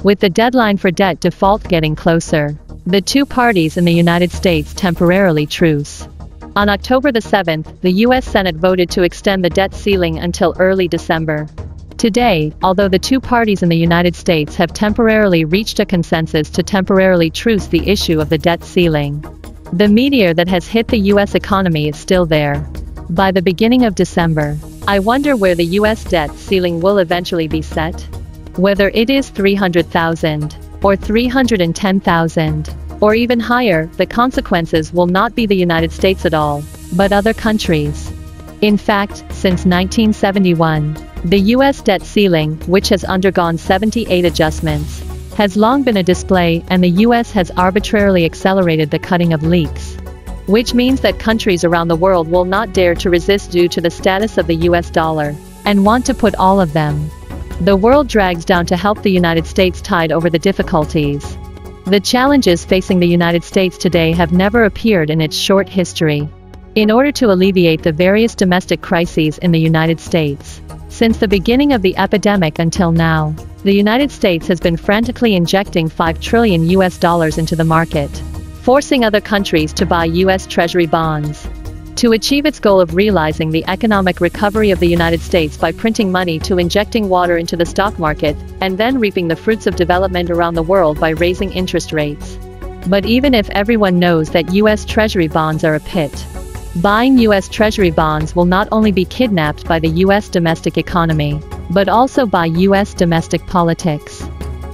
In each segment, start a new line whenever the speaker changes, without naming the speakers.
With the deadline for debt default getting closer, the two parties in the United States temporarily truce. On October the 7th, the U.S. Senate voted to extend the debt ceiling until early December. Today, although the two parties in the United States have temporarily reached a consensus to temporarily truce the issue of the debt ceiling, the meteor that has hit the U.S. economy is still there. By the beginning of December, I wonder where the U.S. debt ceiling will eventually be set. Whether it is 300,000, or 310,000, or even higher, the consequences will not be the United States at all, but other countries. In fact, since 1971, the U.S. debt ceiling, which has undergone 78 adjustments, has long been a display, and the U.S. has arbitrarily accelerated the cutting of leaks. Which means that countries around the world will not dare to resist due to the status of the U.S. dollar, and want to put all of them. The world drags down to help the United States tide over the difficulties. The challenges facing the United States today have never appeared in its short history. In order to alleviate the various domestic crises in the United States, since the beginning of the epidemic until now, the United States has been frantically injecting $5 trillion into the market, forcing other countries to buy U.S. Treasury bonds. To achieve its goal of realizing the economic recovery of the United States by printing money to injecting water into the stock market, and then reaping the fruits of development around the world by raising interest rates. But even if everyone knows that U.S. Treasury bonds are a pit, buying U.S. Treasury bonds will not only be kidnapped by the U.S. domestic economy, but also by U.S. domestic politics.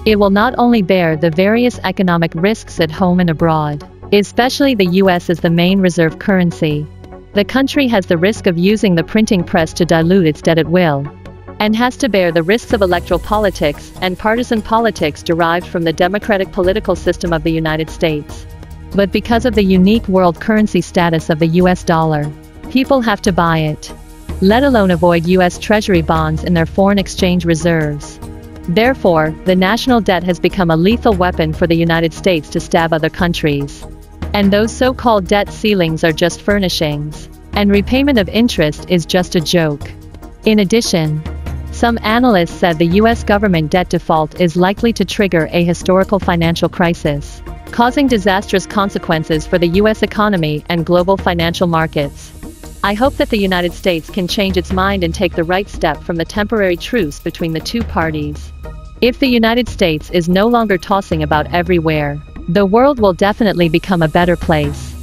It will not only bear the various economic risks at home and abroad, especially the U.S. as the main reserve currency. The country has the risk of using the printing press to dilute its debt at will, and has to bear the risks of electoral politics and partisan politics derived from the democratic political system of the United States. But because of the unique world currency status of the US dollar, people have to buy it, let alone avoid US Treasury bonds in their foreign exchange reserves. Therefore, the national debt has become a lethal weapon for the United States to stab other countries. And those so-called debt ceilings are just furnishings, and repayment of interest is just a joke. In addition, some analysts said the US government debt default is likely to trigger a historical financial crisis, causing disastrous consequences for the US economy and global financial markets. I hope that the United States can change its mind and take the right step from the temporary truce between the two parties. If the United States is no longer tossing about everywhere, the world will definitely become a better place.